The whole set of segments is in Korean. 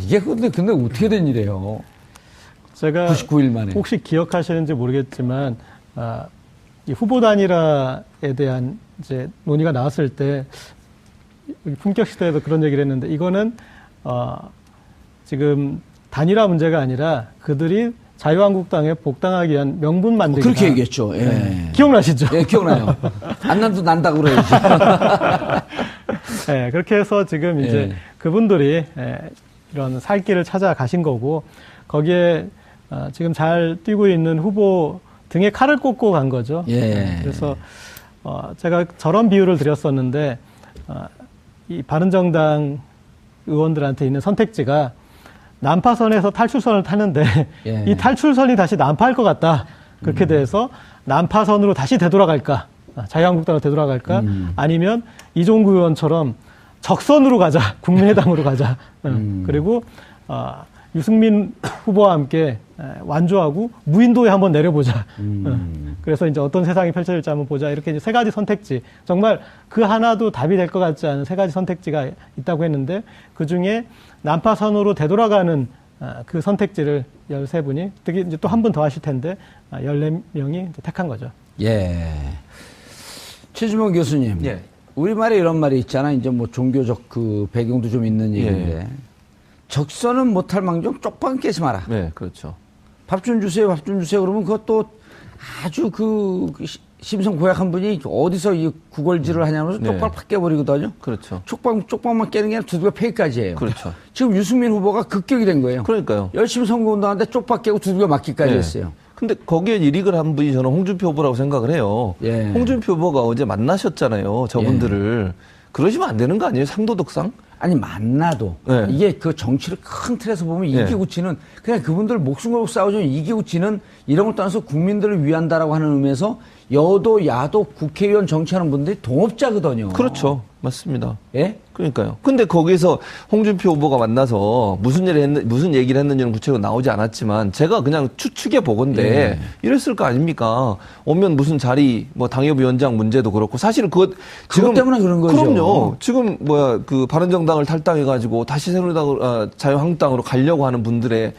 이게 근데 어떻게 된 일이에요? 제가 99일 만에. 혹시 기억하시는지 모르겠지만, 이 후보 단일화에 대한 이제 논의가 나왔을 때, 품격 시대에도 그런 얘기를 했는데, 이거는, 지금 단일화 문제가 아니라 그들이 자유한국당에 복당하기 위한 명분 만들기. 그렇게 얘기했죠. 예. 네. 기억나시죠? 예, 기억나요. 안 나도 난다고 그래야지. 네, 그렇게 해서 지금 이제 그분들이 이런 살 길을 찾아가신 거고, 거기에 지금 잘 뛰고 있는 후보 등에 칼을 꽂고 간 거죠. 예. 그래서 제가 저런 비유를 드렸었는데, 이 바른정당 의원들한테 있는 선택지가 난파선에서 탈출선을 타는데 이 탈출선이 다시 난파할 것 같다. 그렇게 돼서 난파선으로 다시 되돌아갈까? 자유한국당으로 되돌아갈까? 아니면 이종구 의원처럼 적선으로 가자. 국민의당으로 가자. 그리고 유승민 후보와 함께 완주하고 무인도에 한번 내려보자. 그래서 이제 어떤 세상이 펼쳐질지 한번 보자. 이렇게 이제 세 가지 선택지. 정말 그 하나도 답이 될 것 같지 않은 세 가지 선택지가 있다고 했는데 그중에 난파선으로 되돌아가는 그 선택지를 13분이, 특히 이제 또 한 분 더 하실 텐데 14명이 택한 거죠. 예. 최주명 교수님. 예. 우리말에 이런 말이 있잖아. 이제 뭐 종교적 그 배경도 좀 있는 얘기인데. 적선은 못할 망정 쪽방 깨지 마라. 네, 그렇죠. 밥 좀 주세요, 밥 좀 주세요. 그러면 그것도 아주 심성 고약한 분이 어디서 이 구걸질을 하냐면서 쪽방 팍 깨버리거든요. 그렇죠. 쪽방만 깨는 게 아니라 두들겨 패기까지예요. 그렇죠. 지금 유승민 후보가 급격이 된 거예요. 그러니까요. 열심히 선거운동하는데 쪽방 깨고 두들겨 맞기까지 했어요. 근데 거기에 일익을 한 분이 저는 홍준표 후보라고 생각을 해요. 홍준표 후보가 어제 만나셨잖아요. 저분들을. 그러시면 안 되는 거 아니에요? 상도덕상? 아니 만나도 이게 그 정치를 큰 틀에서 보면 이기고 지는 그냥 그분들 목숨 걸고 싸우죠. 이기고 지는 이런 걸 떠나서 국민들을 위한다라고 하는 의미에서 여도 야도 국회의원 정치하는 분들이 동업자거든요. 그렇죠. 맞습니다. 예? 그러니까요. 근데 거기서 홍준표 후보가 만나서 무슨 얘기를 했는지는 구체적으로 나오지 않았지만 제가 그냥 추측해 보건데 이랬을 거 아닙니까? 오면 무슨 자리 뭐 당협위원장 문제도 그렇고 사실은 그것 때문에 그런 거죠. 그럼요. 지금 그 바른정당을 탈당해 가지고 다시 새누리당 자유한국당으로 가려고 하는 분들의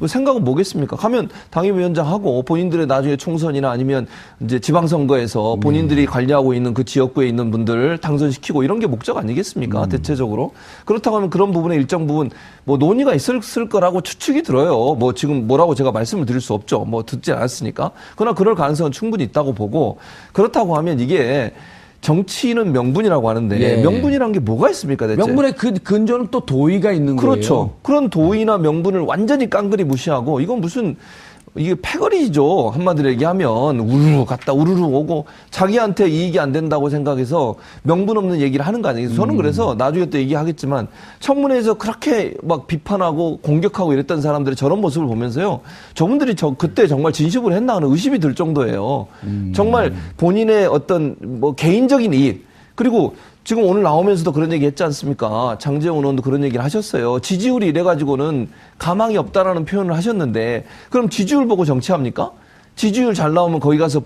생각은 뭐겠습니까? 가면 당협위원장하고 본인들의 나중에 총선이나 아니면 이제 지방선거에서 본인들이 관리하고 있는 그 지역구에 있는 분들을 당선시키고 이런 게 목적 아니겠습니까? 대체적으로. 그렇다고 하면 그런 부분에 일정 부분 뭐 논의가 있을 거라고 추측이 들어요. 뭐 지금 뭐라고 제가 말씀을 드릴 수 없죠. 뭐 듣지 않았으니까. 그러나 그럴 가능성은 충분히 있다고 보고 그렇다고 하면 이게 정치는 명분이라고 하는데 명분이란 게 뭐가 있습니까 대체? 명분의 근저는 또 도의가 있는 거예요. 그렇죠. 그런 도의나 명분을 완전히 깡그리 무시하고 이건 무슨 이게 패거리죠. 한마디로 얘기하면 우르르 갔다 우르르 오고 자기한테 이익이 안 된다고 생각해서 명분 없는 얘기를 하는 거 아니에요. 저는 그래서 나중에 또 얘기하겠지만 청문회에서 그렇게 막 비판하고 공격하고 이랬던 사람들의 저런 모습을 보면서요. 저분들이 그때 정말 진심으로 했나 하는 의심이 들 정도예요. 정말 본인의 어떤 뭐 개인적인 이익 그리고 지금 오늘 나오면서도 그런 얘기 했지 않습니까? 장제원 의원도 그런 얘기를 하셨어요. 지지율이 이래가지고는 가망이 없다라는 표현을 하셨는데 그럼 지지율 보고 정치합니까? 지지율 잘 나오면 거기 가서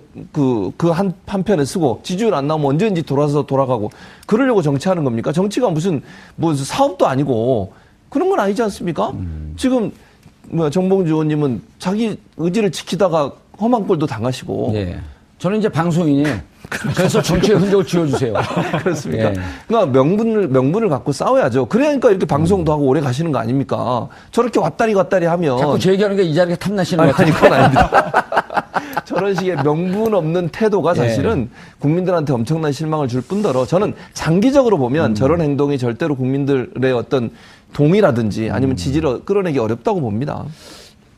한 편에 쓰고 지지율 안 나오면 언제든지 돌아가고 그러려고 정치하는 겁니까? 정치가 무슨 사업도 아니고 그런 건 아니지 않습니까? 지금 정봉주 의원님은 자기 의지를 지키다가 험한 꼴도 당하시고 저는 이제 방송인이에요. 그래서 정치의 흔적을 지워주세요. 그렇습니까? 그러니까 명분을 갖고 싸워야죠. 그러니까 이렇게 방송도 하고 오래 가시는 거 아닙니까? 저렇게 왔다리 갔다리 하면. 자꾸 제 얘기하는 게 이 자리가 탐나시는 거 같아요. 그건 아닙니다. 저런 식의 명분 없는 태도가 사실은 국민들한테 엄청난 실망을 줄 뿐더러 저는 장기적으로 보면 저런 행동이 절대로 국민들의 어떤 동의라든지 아니면 지지를 끌어내기 어렵다고 봅니다.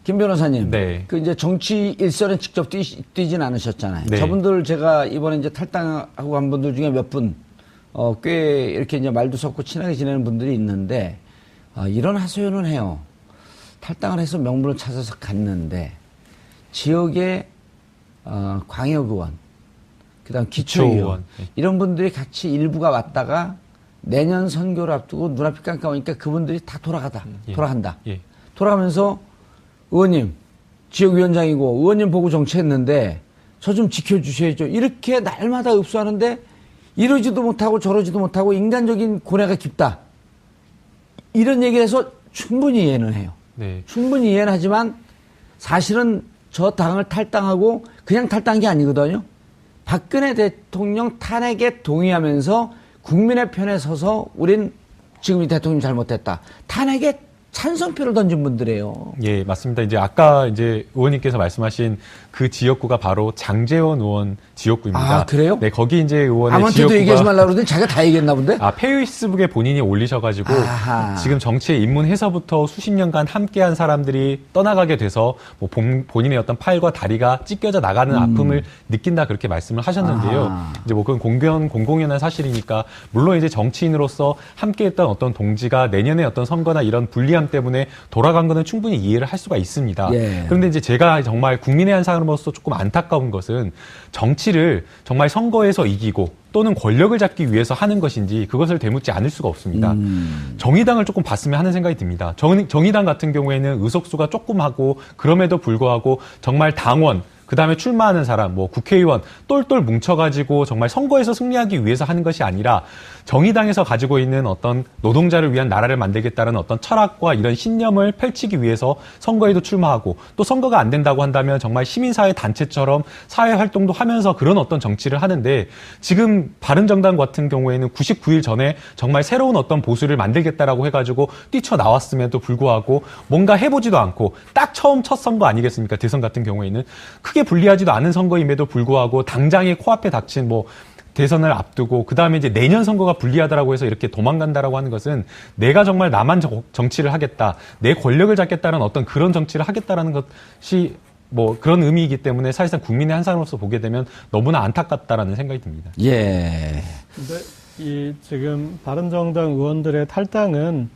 김 변호사님, 그 이제 정치 일선에 직접 뛰진 않으셨잖아요. 저분들 제가 이번에 이제 탈당하고 간 분들 중에 몇 분, 꽤 이렇게 이제 말도 섞고 친하게 지내는 분들이 있는데, 이런 하소연을 해요. 탈당을 해서 명분을 찾아서 갔는데, 지역의, 광역의원, 그 다음 기초의원, 이런 분들이 같이 일부가 왔다가 내년 선거를 앞두고 눈앞이 깜깜하니까 그분들이 다 돌아간다. 돌아가면서 의원님, 지역위원장이고 의원님 보고 정치했는데 저 좀 지켜주셔야죠. 이렇게 날마다 읍수하는데 이러지도 못하고 저러지도 못하고 인간적인 고뇌가 깊다. 이런 얘기를 해서 충분히 이해는 해요. 네. 충분히 이해는 하지만 사실은 저 당을 탈당하고 그냥 탈당한 게 아니거든요. 박근혜 대통령 탄핵에 동의하면서 국민의 편에 서서 우린 지금 이 대통령 잘못했다. 탄핵에 찬성표를 던진 분들이에요. 예, 맞습니다. 이제 아까 이제 의원님께서 말씀하신 그 지역구가 바로 장제원 의원 지역구입니다. 아, 그래요? 네, 거기 이제 의원의 아무한테도 지역구가 얘기하지 말라고 그러더니 자기가 다 얘기했나 본데? 페이스북에 본인이 올리셔가지고 아하. 지금 정치에 입문해서부터 수십 년간 함께한 사람들이 떠나가게 돼서 뭐 본인의 어떤 팔과 다리가 찢겨져 나가는 아픔을 느낀다 그렇게 말씀을 하셨는데요. 아하. 이제 뭐 그건 공공연한 사실이니까 물론 이제 정치인으로서 함께했던 어떤 동지가 내년에 어떤 선거나 이런 불리함 때문에 돌아간 거는 충분히 이해를 할 수가 있습니다. 예. 그런데 이제 제가 정말 국민의 한 사람으로서 조금 안타까운 것은 정치를 정말 선거에서 이기고 또는 권력을 잡기 위해서 하는 것인지 그것을 되묻지 않을 수가 없습니다. 정의당을 조금 봤으면 하는 생각이 듭니다. 정의당 같은 경우에는 의석수가 조금 하고 그럼에도 불구하고 정말 당원 그다음에 출마하는 사람, 뭐 국회의원 똘똘 뭉쳐가지고 정말 선거에서 승리하기 위해서 하는 것이 아니라 정의당에서 가지고 있는 어떤 노동자를 위한 나라를 만들겠다는 어떤 철학과 이런 신념을 펼치기 위해서 선거에도 출마하고 또 선거가 안 된다고 한다면 정말 시민사회 단체처럼 사회 활동도 하면서 그런 어떤 정치를 하는데 지금 바른정당 같은 경우에는 99일 전에 정말 새로운 어떤 보수를 만들겠다라고 해가지고 뛰쳐나왔음에도 불구하고 뭔가 해보지도 않고 딱 처음 첫 선거 아니겠습니까? 대선 같은 경우에는 크게 불리하지도 않은 선거임에도 불구하고 당장에 코앞에 닥친 뭐 대선을 앞두고 그다음에 이제 내년 선거가 불리하다라고 해서 이렇게 도망간다라고 하는 것은 내가 정말 나만 정치를 하겠다, 내 권력을 잡겠다는 어떤 그런 정치를 하겠다라는 것이 뭐 그런 의미이기 때문에 사실상 국민의 한 사람으로서 보게 되면 너무나 안타깝다라는 생각이 듭니다. 예. 근데 이 지금 바른정당 의원들의 탈당은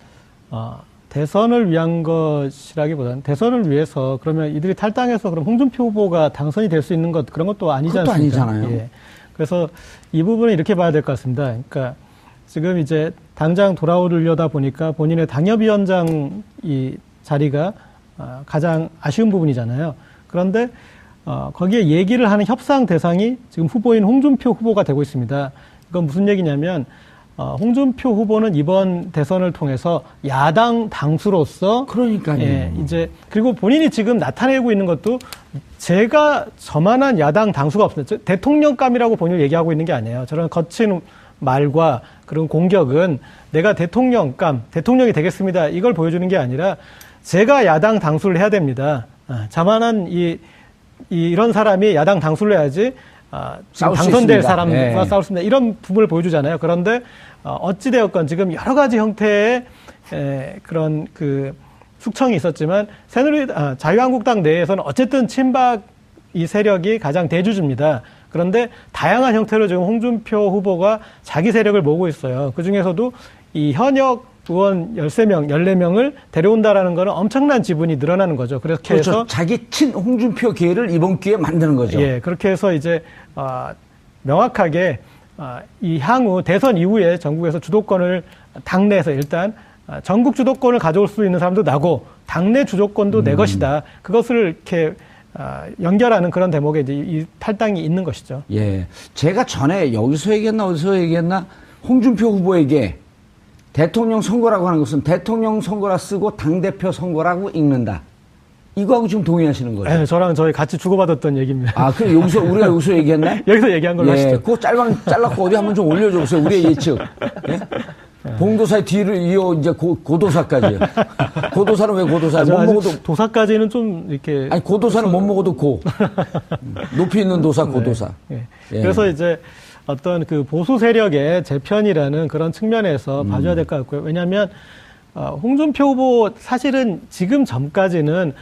대선을 위한 것이라기보다는 대선을 위해서 그러면 이들이 탈당해서 그럼 홍준표 후보가 당선이 될 수 있는 것 그런 것도 아니지 그것도 않습니까? 아니잖아요. 예. 그래서 이 부분은 이렇게 봐야 될 것 같습니다. 그러니까 지금 이제 당장 돌아오려다 보니까 본인의 당협위원장 이 자리가 가장 아쉬운 부분이잖아요. 그런데 거기에 얘기를 하는 협상 대상이 지금 후보인 홍준표 후보가 되고 있습니다. 이건 무슨 얘기냐면 홍준표 후보는 이번 대선을 통해서 야당 당수로서 그러니까요. 예, 이제 그리고 본인이 지금 나타내고 있는 것도 제가 저만한 야당 당수가 없습니다. 대통령감이라고 본인을 얘기하고 있는 게 아니에요. 저런 거친 말과 그런 공격은 내가 대통령이 되겠습니다. 이걸 보여주는 게 아니라 제가 야당 당수를 해야 됩니다. 자만한 이런 사람이 야당 당수를 해야지 당선될 사람과 싸울 수 있습니다. 이런 부분을 보여주잖아요. 그런데 어찌되었건 지금 여러 가지 형태의 그런 그 숙청이 있었지만 자유한국당 내에서는 어쨌든 친박 이 세력이 가장 대주주입니다. 그런데 다양한 형태로 지금 홍준표 후보가 자기 세력을 모으고 있어요. 그중에서도 이 현역 의원 13명, 14명을 데려온다라는 거는 엄청난 지분이 늘어나는 거죠. 그렇게 그렇죠. 해서 자기 친 홍준표 기회를 이번 기회에 만드는 거죠. 예, 그렇게 해서 이제 명확하게 이 향후 대선 이후에 전국에서 주도권을 당내에서 일단 전국 주도권을 가져올 수 있는 사람도 나고 당내 주도권도 내 것이다. 그것을 이렇게 연결하는 그런 대목에 이제 이 탈당이 있는 것이죠. 예, 제가 전에 여기서 얘기했나 어디서 얘기했나 홍준표 후보에게 대통령 선거라고 하는 것은 대통령 선거라 쓰고 당대표 선거라고 읽는다. 이거하고 지금 동의하시는 거죠? 네, 저랑 저희 같이 주고받았던 얘기입니다. 아, 그럼 우리가 여기서 얘기했나? 여기서 얘기한 걸로 하시죠. 그거 잘랐고 어디 한번 좀 올려줘 보세요. 우리의 예측. 예? 봉도사의 뒤를 이어 이제 고도사까지. 고도사는 왜 고도사야? 못 먹어도. 도사까지는 좀 이렇게. 아니, 고도사는 못 먹어도 고. 높이 있는 도사, 고도사. 네. 예. 그래서 이제 어떤 그 보수 세력의 재편이라는 그런 측면에서 봐줘야 될 것 같고요. 왜냐하면 홍준표 후보 사실은 지금 전까지는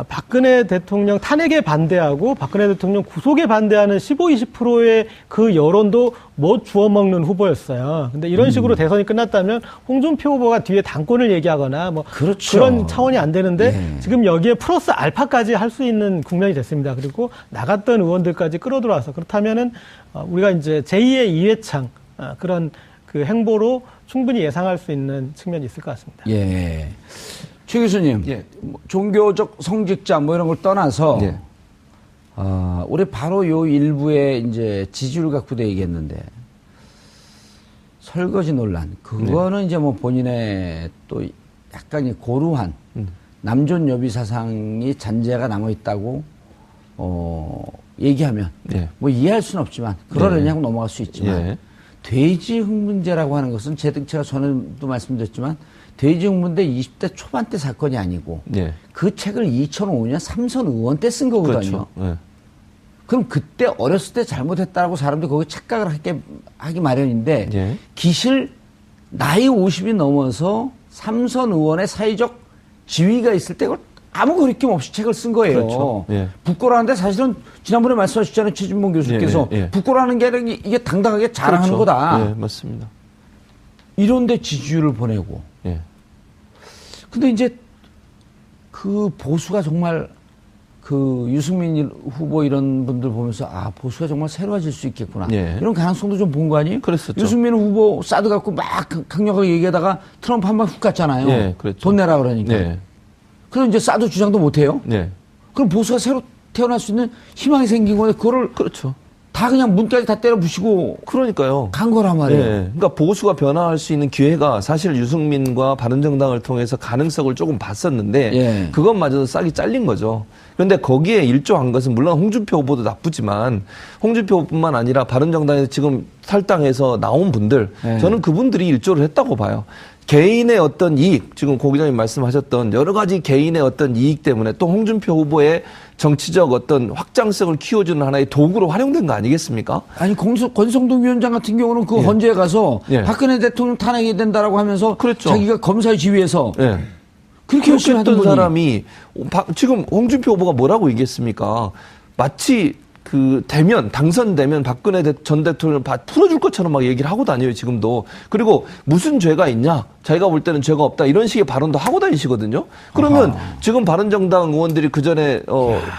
박근혜 대통령 탄핵에 반대하고 박근혜 대통령 구속에 반대하는 15, 20%의 그 여론도 못 주워먹는 후보였어요. 근데 이런 식으로 대선이 끝났다면 홍준표 후보가 뒤에 당권을 얘기하거나 뭐 그렇죠. 그런 차원이 안 되는데 지금 여기에 플러스 알파까지 할 수 있는 국면이 됐습니다. 그리고 나갔던 의원들까지 끌어들어와서 그렇다면은 우리가 이제 제2의 이회창 그런 그 행보로 충분히 예상할 수 있는 측면이 있을 것 같습니다. 예. 최 교수님, 예. 종교적 성직자 뭐 이런 걸 떠나서, 예. 우리 바로 요 일부에 이제 지지율 갖고도 얘기했는데, 설거지 논란. 그거는 이제 뭐 본인의 또 약간 고루한 남존 여비 사상이 잔재가 남아 있다고 얘기하면 예. 뭐 이해할 수는 없지만 그러려냐고 넘어갈 수 있지만 예. 돼지 흑문제라고 하는 것은 제가 전에도 말씀드렸지만 돼지 흑문제 20대 초반 때 사건이 아니고 예. 그 책을 2005년 삼선 의원 때 쓴 거거든요. 그렇죠. 예. 그럼 그때 어렸을 때 잘못했다라고 사람들이 거기에 착각을 하기 마련인데 예. 기실 나이 50이 넘어서 삼선 의원의 사회적 지위가 있을 때 그걸 아무 거리낌 없이 책을 쓴 거예요. 그렇죠. 예. 부끄러워하는데 사실은 지난번에 말씀하셨잖아요. 최진봉 교수께서 예, 예, 예. 부끄러워하는 게 아니라 이게 당당하게 자랑하는 그렇죠. 거다. 예, 맞습니다. 이런데 지지율을 보내고. 예. 근데 이제 그 보수가 정말 그 유승민 후보 이런 분들 보면서 아 보수가 정말 새로워질 수 있겠구나. 예. 이런 가능성도 좀 본 거 아니에요? 그랬었죠. 유승민 후보 사드 갖고 막 강력하게 얘기하다가 트럼프 한 방 훅 갔잖아요. 예, 그랬죠. 돈 내라 그러니까. 예. 그래서 이제 사드 주장도 못 해요. 예. 그럼 보수가 새로 태어날 수 있는 희망이 생긴 건데 그거를 그렇죠. 다 그냥 문까지 다 때려 부시고 그러니까요. 간 거란 말이에요. 예. 그러니까 보수가 변화할 수 있는 기회가 사실 유승민과 바른정당을 통해서 가능성을 조금 봤었는데 예. 그것마저도 싹이 잘린 거죠. 그런데 거기에 일조한 것은 물론 홍준표 후보도 나쁘지만 홍준표 후보뿐만 아니라 바른정당에서 지금 탈당해서 나온 분들 예. 저는 그분들이 일조를 했다고 봐요. 개인의 어떤 이익, 지금 고 기자님 말씀하셨던 여러 가지 개인의 어떤 이익 때문에 또 홍준표 후보의 정치적 어떤 확장성을 키워주는 하나의 도구로 활용된 거 아니겠습니까? 아니 권성동 위원장 같은 경우는 그 예. 헌재에 가서 예. 박근혜 대통령 탄핵이 된다라고 하면서 그랬죠. 자기가 검사의 지위에서 예. 그렇게 열심히 하던 했던 분이 사람이 지금 홍준표 후보가 뭐라고 얘기했습니까? 마치 그 당선되면 박근혜 전 대통령을 풀어줄 것처럼 막 얘기를 하고 다녀요, 지금도. 그리고 무슨 죄가 있냐? 자기가 볼 때는 죄가 없다. 이런 식의 발언도 하고 다니시거든요. 그러면 지금 바른정당 의원들이 그 전에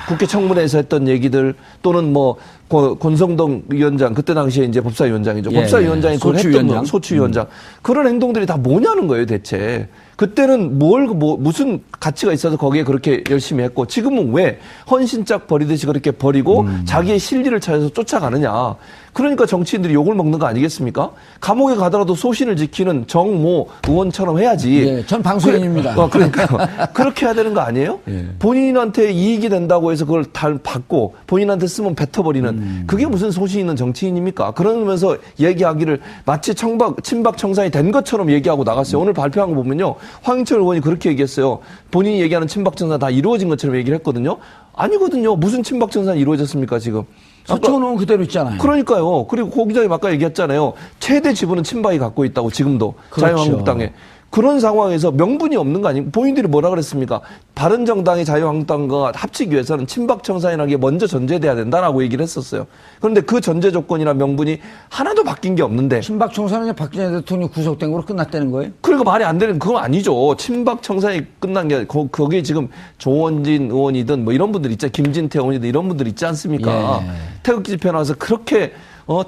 국회 청문회에서 했던 얘기들 또는 뭐 권성동 위원장 그때 당시에 이제 법사위원장이죠. 예, 법사위원장이 그걸 소추위원장. 했던 소추위원장. 그런 행동들이 다 뭐냐는 거예요, 대체. 그때는 무슨 가치가 있어서 거기에 그렇게 열심히 했고 지금은 왜 헌신짝 버리듯이 그렇게 버리고 자기의 실리를 찾아서 쫓아가느냐. 그러니까 정치인들이 욕을 먹는 거 아니겠습니까? 감옥에 가더라도 소신을 지키는 정모 의원처럼 해야지. 예, 전 방송인입니다. 그러니까 그렇게 해야 되는 거 아니에요? 예. 본인한테 이익이 된다고 해서 그걸 다 받고 본인한테 쓰면 뱉어버리는 그게 무슨 소신 있는 정치인입니까? 그러면서 얘기하기를 마치 친박 청산이 된 것처럼 얘기하고 나갔어요. 오늘 발표한 거 보면요. 황인철 의원이 그렇게 얘기했어요. 본인이 얘기하는 친박 청산 다 이루어진 것처럼 얘기를 했거든요. 아니거든요. 무슨 친박 청산이 이루어졌습니까 지금? 서초는 그대로 있잖아요. 그러니까요. 그리고 고 기자님 아까 얘기했잖아요. 최대 지분은 친박이 갖고 있다고 지금도. 그렇죠. 자유한국당에. 그런 상황에서 명분이 없는 거 아니고 본인들이 뭐라 그랬습니까? 바른정당이 자유한국당과 합치기 위해서는 친박 청산이라는 게 먼저 전제돼야 된다라고 얘기를 했었어요. 그런데 그 전제 조건이나 명분이 하나도 바뀐 게 없는데 친박 청산은 박근혜 대통령 구속된 거로 끝났다는 거예요? 그러니까 말이 안 되는 그건 아니죠. 친박 청산이 끝난 게 거기에 지금 조원진 의원이든 뭐 이런 분들 있잖아요. 김진태 의원이든 이런 분들 있지 않습니까? 예. 태극기 집회 나와서 그렇게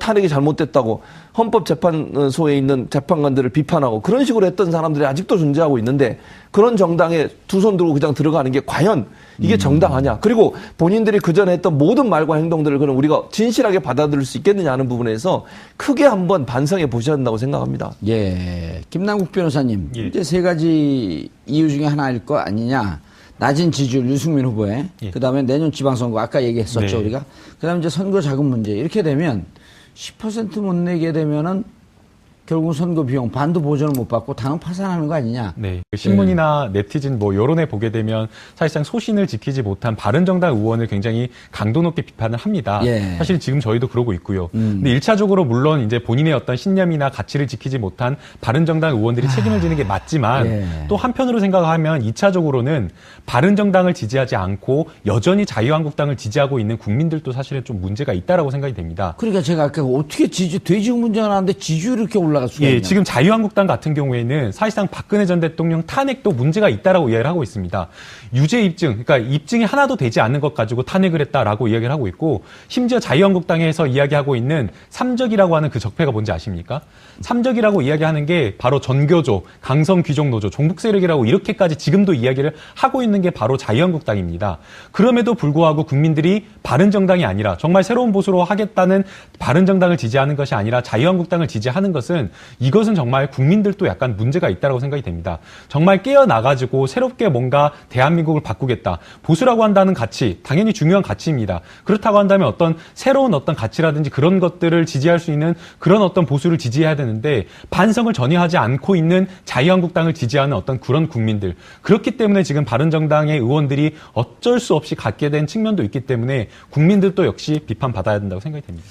탄핵이 잘못됐다고 헌법재판소에 있는 재판관들을 비판하고 그런 식으로 했던 사람들이 아직도 존재하고 있는데 그런 정당에 두 손 들고 그냥 들어가는 게 과연 이게 정당하냐. 그리고 본인들이 그전에 했던 모든 말과 행동들을 그럼 우리가 진실하게 받아들일 수 있겠느냐 하는 부분에서 크게 한번 반성해 보셔야 한다고 생각합니다. 예. 김남국 변호사님. 예. 이제 세 가지 이유 중에 하나일 거 아니냐. 낮은 지지율 유승민 후보의 예. 그다음에 내년 지방선거 아까 얘기했었죠 네. 우리가. 그다음에 이제 선거 자금 문제. 이렇게 되면 10% 못 내게 되면은 결국 선거 비용 반도 보전을 못 받고 당은 파산하는 거 아니냐. 네. 신문이나 네티즌 뭐 여론에 보게 되면 사실상 소신을 지키지 못한 바른정당 의원을 굉장히 강도 높게 비판을 합니다. 예. 사실 지금 저희도 그러고 있고요. 근데 1차적으로 물론 이제 본인의 어떤 신념이나 가치를 지키지 못한 바른정당 의원들이 책임을 지는 게 맞지만 예. 또 한편으로 생각하면 2차적으로는 바른정당을 지지하지 않고 여전히 자유한국당을 지지하고 있는 국민들도 사실은 좀 문제가 있다라고 생각이 됩니다. 그러니까 제가 아까 어떻게 돼지국 문제가 나왔는데 지지율이 이렇게 올라갈 수가 있냐. 예, 지금 자유한국당 같은 경우에는 사실상 박근혜 전 대통령 탄핵도 문제가 있다라고 이야기를 하고 있습니다. 유죄 입증, 그러니까 입증이 하나도 되지 않는 것 가지고 탄핵을 했다라고 이야기를 하고 있고 심지어 자유한국당에서 이야기하고 있는 삼적이라고 하는 그 적폐가 뭔지 아십니까? 삼적이라고 이야기하는 게 바로 전교조, 강성귀족노조, 종북 세력이라고 이렇게까지 지금도 이야기를 하고 있는 게 바로 자유한국당입니다. 그럼에도 불구하고 국민들이 바른정당이 아니라 정말 새로운 보수로 하겠다는 바른정당을 지지하는 것이 아니라 자유한국당을 지지하는 것은 저는 이것은 정말 국민들도 약간 문제가 있다고 생각이 됩니다. 정말 깨어나가지고 새롭게 뭔가 대한민국을 바꾸겠다. 보수라고 한다는 가치, 당연히 중요한 가치입니다. 그렇다고 한다면 어떤 새로운 어떤 가치라든지 그런 것들을 지지할 수 있는 그런 어떤 보수를 지지해야 되는데 반성을 전혀 하지 않고 있는 자유한국당을 지지하는 어떤 그런 국민들. 그렇기 때문에 지금 바른정당의 의원들이 어쩔 수 없이 갖게 된 측면도 있기 때문에 국민들도 역시 비판받아야 된다고 생각이 됩니다.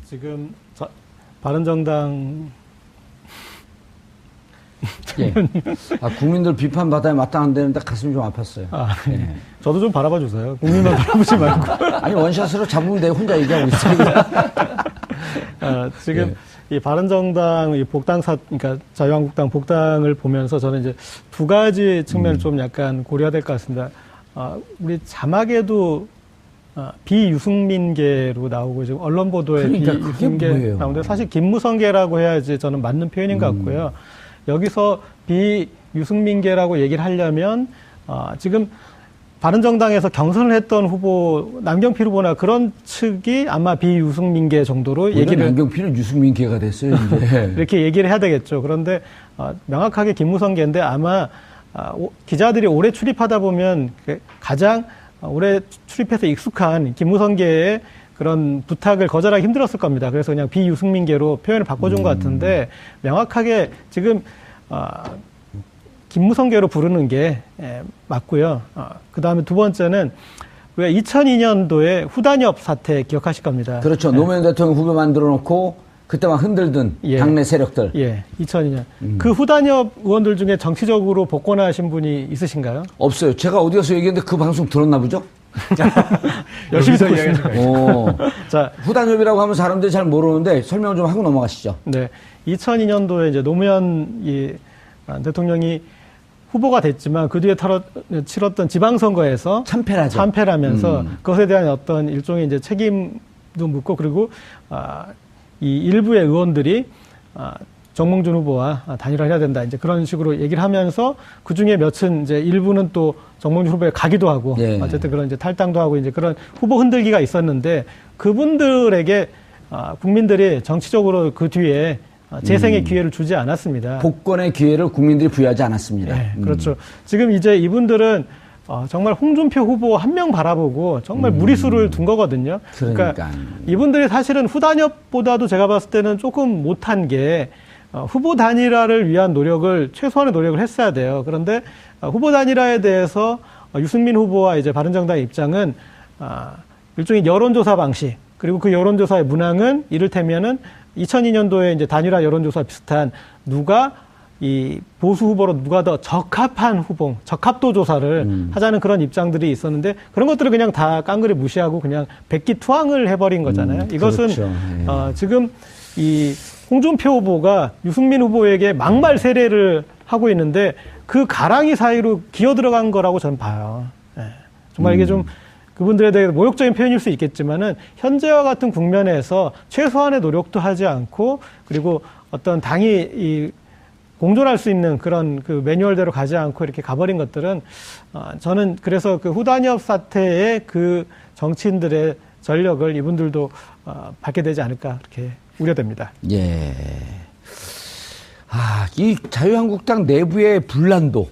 지금 바른정당 예. 국민들 비판받아야 마땅한다는데 가슴이 좀 아팠어요. 예. 저도 좀 바라봐 주세요. 국민만 바라보지 말고. 아니 원샷으로 잡으면 돼 혼자 얘기하고 있어요. 지금 이 바른정당 이 복당사 그러니까 자유한국당 복당을 보면서 저는 이제 두 가지 측면을 좀 약간 고려해야 될 것 같습니다. 우리 자막에도 비유승민계로 나오고 지금 언론 보도에 그러니까 비유승민계 나오는데 사실 김무성계라고 해야지 저는 맞는 표현인 것 같고요. 여기서 비유승민계라고 얘기를 하려면 지금 바른정당에서 경선을 했던 후보 남경필 후보나 그런 측이 아마 비유승민계 정도로 얘기를 남경필은 유승민계가 됐어요. 이제. 이렇게 얘기를 해야 되겠죠. 그런데 명확하게 김무성계인데 아마 기자들이 오래 출입하다 보면 가장 오래 출입해서 익숙한 김무성계의 그런 부탁을 거절하기 힘들었을 겁니다. 그래서 그냥 비유승민계로 표현을 바꿔준 것 같은데 명확하게 지금 김무성계로 부르는 게 맞고요. 그 다음에 두 번째는 우리가 2002년도에 후단협 사태 기억하실 겁니다. 그렇죠. 노무현 대통령 후보 만들어 놓고 그때 막 흔들던 당내 세력들. 2002년. 그 후단협 의원들 중에 정치적으로 복권하신 분이 있으신가요? 없어요. 제가 어디 가서 얘기했는데 그 방송 들었나 보죠? 열심히 듣고 있습니다. 자, 후단협이라고 하면 사람들이 잘 모르는데 설명 좀 하고 넘어가시죠. 네. 2002년도에 이제 노무현 대통령이 후보가 됐지만 그 뒤에 치렀던 지방선거에서 참패를 하면서 그것에 대한 어떤 일종의 이제 책임도 묻고 그리고 이 일부의 의원들이 정몽준 후보와 단일화를 해야 된다. 이제 그런 식으로 얘기를 하면서 그 중에 몇은 이제 일부는 또 정몽준 후보에 가기도 하고 어쨌든 그런 이제 탈당도 하고 이제 그런 후보 흔들기가 있었는데 그분들에게 국민들이 정치적으로 그 뒤에 재생의 기회를 주지 않았습니다. 복권의 기회를 국민들이 부여하지 않았습니다. 네, 그렇죠. 지금 이제 이분들은 정말 홍준표 후보 한 명 바라보고 정말 무리수를 둔 거거든요. 그러니까 이분들이 사실은 후단협보다도 제가 봤을 때는 조금 못한 게 후보 단일화를 위한 최소한의 노력을 했어야 돼요. 그런데 후보 단일화에 대해서 유승민 후보와 이제 바른정당의 입장은 일종의 여론조사 방식 그리고 그 여론조사의 문항은 이를테면은 2002년도에 이제 단일화 여론조사 비슷한 누가 이 보수 후보로 누가 더 적합한 후보, 적합도 조사를 하자는 그런 입장들이 있었는데 그런 것들을 그냥 다 깡그리 무시하고 그냥 백기투항을 해버린 거잖아요. 이것은 그렇죠. 지금 이 홍준표 후보가 유승민 후보에게 막말 세례를 하고 있는데 그 가랑이 사이로 기어 들어간 거라고 저는 봐요. 정말 이게 좀 그분들에 대해 모욕적인 표현일 수 있겠지만은 현재와 같은 국면에서 최소한의 노력도 하지 않고 그리고 어떤 당이 공존할 수 있는 그런 그 매뉴얼대로 가지 않고 이렇게 가버린 것들은 저는 그래서 그 후단협 사태의 그 정치인들의 전력을 이분들도 받게 되지 않을까 그렇게 우려됩니다. 예. 이 자유한국당 내부의 분란도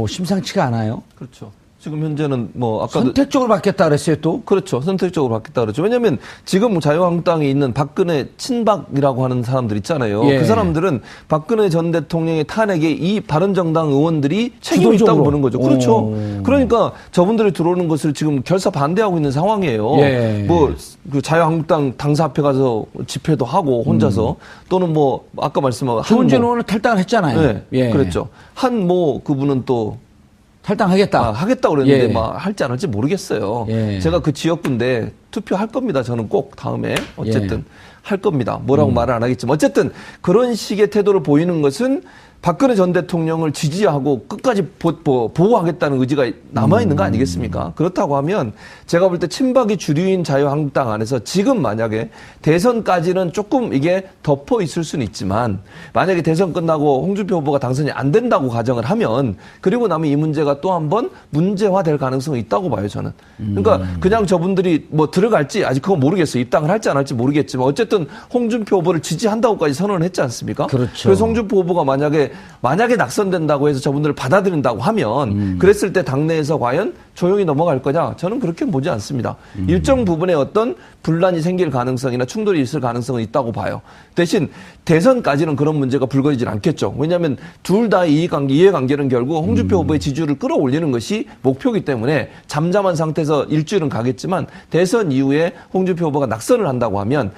심상치가 않아요. 그렇죠. 지금 현재는 아까도 선택적으로 받겠다 그랬어요 또? 그렇죠. 선택적으로 받겠다 그랬죠. 왜냐하면 지금 자유한국당에 있는 박근혜 친박이라고 하는 사람들 있잖아요. 그 사람들은 박근혜 전 대통령의 탄핵에 이 바른정당 의원들이 책임이 있다고 보는 거죠. 그렇죠. 그러니까 저분들이 들어오는 것을 지금 결사 반대하고 있는 상황이에요. 그 자유한국당 당사 앞에 가서 집회도 하고 혼자서 또는 아까 말씀한 조은진 의원은 탈당을 했잖아요. 그랬죠. 그분은 또 탈당하겠다. 하겠다고 그랬는데 할지 안 할지 모르겠어요. 제가 그 지역구인데 투표할 겁니다. 저는 꼭 다음에 어쨌든 할 겁니다. 뭐라고 말을 안 하겠지만 어쨌든 그런 식의 태도를 보이는 것은 박근혜 전 대통령을 지지하고 끝까지 보호하겠다는 의지가 남아있는 거 아니겠습니까? 그렇다고 하면 제가 볼 때 친박이 주류인 자유한국당 안에서 지금 만약에 대선까지는 조금 이게 덮어 있을 수는 있지만 만약에 대선 끝나고 홍준표 후보가 당선이 안 된다고 가정을 하면 그리고 나면 이 문제가 또 한 번 문제화될 가능성이 있다고 봐요, 저는. 그러니까 그냥 저분들이 뭐 들어갈지 아직 그건 모르겠어요. 입당을 할지 안 할지 모르겠지만 어쨌든 홍준표 후보를 지지한다고까지 선언을 했지 않습니까? 그렇죠. 그래서 홍준표 후보가 만약에 낙선된다고 해서 저분들을 받아들인다고 하면 그랬을 때 당내에서 과연 조용히 넘어갈 거냐? 저는 그렇게 보지 않습니다. 일정 부분의 어떤 분란이 생길 가능성이나 충돌이 있을 가능성은 있다고 봐요. 대신 대선까지는 그런 문제가 불거지진 않겠죠. 왜냐하면 둘 다 이해관계는 결국 홍준표 후보의 지지율을 끌어올리는 것이 목표이기 때문에 잠잠한 상태에서 일주일은 가겠지만 대선 이후에 홍준표 후보가 낙선을 한다고 하면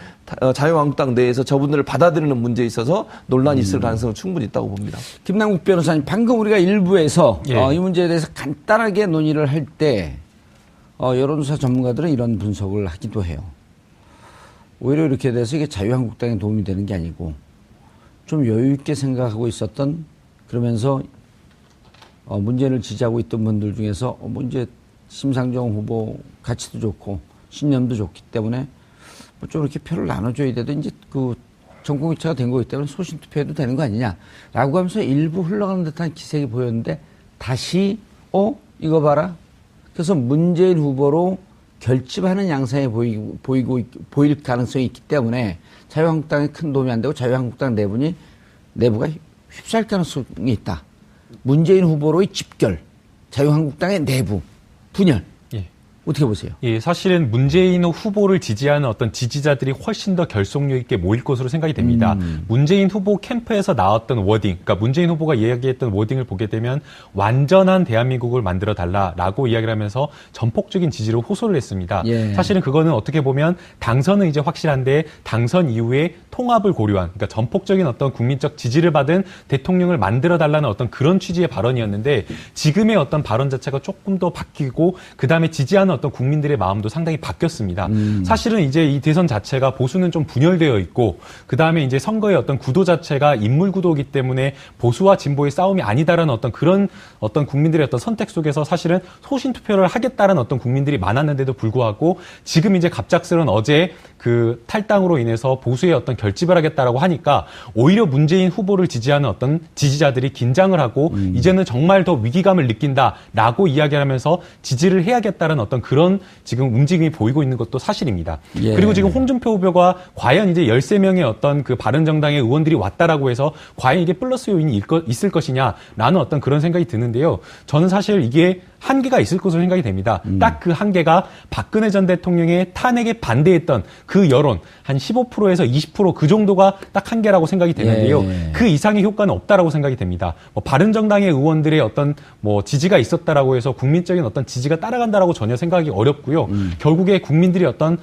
자유한국당 내에서 저분들을 받아들이는 문제에 있어서 논란이 있을 가능성은 충분히 있다고 봅니다. 김남국 변호사님, 방금 우리가 일부에서 이 문제에 대해서 간단하게 논의를 할 때 여론조사 전문가들은 이런 분석을 하기도 해요. 오히려 이렇게 돼서 이게 자유한국당에 도움이 되는 게 아니고 좀 여유 있게 생각하고 있었던, 그러면서 문재인을 지지하고 있던 분들 중에서 이제 심상정 후보 가치도 좋고 신념도 좋기 때문에 좀 이렇게 표를 나눠줘야 돼도 이제 그 정권교체가 된 거기 때문에 소신 투표해도 되는 거 아니냐라고 하면서 일부 흘러가는 듯한 기색이 보였는데 다시 이거 봐라. 그래서 문재인 후보로 결집하는 양상이 보일 가능성이 있기 때문에 자유한국당에 큰 도움이 안 되고 자유한국당 내부가 휩싸일 가능성이 있다. 문재인 후보로의 집결, 자유한국당의 내부 분열. 어떻게 보세요? 예, 사실은 문재인 후보를 지지하는 어떤 지지자들이 훨씬 더 결속력 있게 모일 것으로 생각이 됩니다. 문재인 후보 캠프에서 나왔던 워딩, 그러니까 문재인 후보가 이야기했던 워딩을 보게 되면 완전한 대한민국을 만들어 달라라고 이야기를 하면서 전폭적인 지지를 호소를 했습니다. 예. 사실은 그거는 어떻게 보면 당선은 이제 확실한데 당선 이후에 통합을 고려한, 그러니까 전폭적인 어떤 국민적 지지를 받은 대통령을 만들어 달라는 어떤 그런 취지의 발언이었는데 지금의 어떤 발언 자체가 조금 더 바뀌고 그 다음에 지지하는 어떤 국민들의 마음도 상당히 바뀌었습니다. 사실은 이제 이 대선 자체가 보수는 좀 분열되어 있고 그 다음에 이제 선거의 어떤 구도 자체가 인물 구도이기 때문에 보수와 진보의 싸움이 아니다라는 어떤 그런 어떤 국민들의 어떤 선택 속에서 사실은 소신 투표를 하겠다라는 어떤 국민들이 많았는데도 불구하고 지금 이제 갑작스런 어제 그 탈당으로 인해서 보수의 어떤 결집을 하겠다라고 하니까 오히려 문재인 후보를 지지하는 어떤 지지자들이 긴장을 하고 이제는 정말 더 위기감을 느낀다라고 이야기를 하면서 지지를 해야겠다는 어떤 그런 지금 움직임이 보이고 있는 것도 사실입니다. 예. 그리고 지금 홍준표 후보가 과연 이제 13명의 어떤 그 바른정당의 의원들이 왔다라고 해서 과연 이게 플러스 요인이 있을 것이냐라는 어떤 그런 생각이 드는데요. 저는 사실 이게 한계가 있을 것으로 생각이 됩니다. 딱 그 한계가 박근혜 전 대통령의 탄핵에 반대했던 그 여론 한 15%에서 20% 그 정도가 딱 한계라고 생각이 되는데요. 예. 그 이상의 효과는 없다라고 생각이 됩니다. 바른정당의 의원들의 어떤 지지가 있었다라고 해서 국민적인 어떤 지지가 따라간다라고 전혀 생각하기 어렵고요. 결국에 국민들이 어떤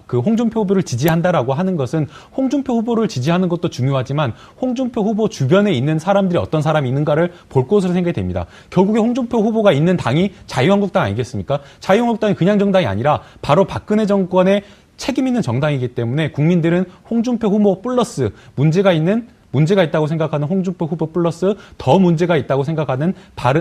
그 홍준표 후보를 지지한다라고 하는 것은 홍준표 후보를 지지하는 것도 중요하지만 홍준표 후보 주변에 있는 사람들이 어떤 사람이 있는가를 볼 것으로 생각이 됩니다. 결국에 홍준표 후보가 있는 당이 자유한국당 아니겠습니까? 자유한국당이 그냥 정당이 아니라 바로 박근혜 정권의 책임 있는 정당이기 때문에 국민들은 홍준표 후보 플러스 문제가 있다고 생각하는 홍준표 후보 플러스 더 문제가 있다고 생각하는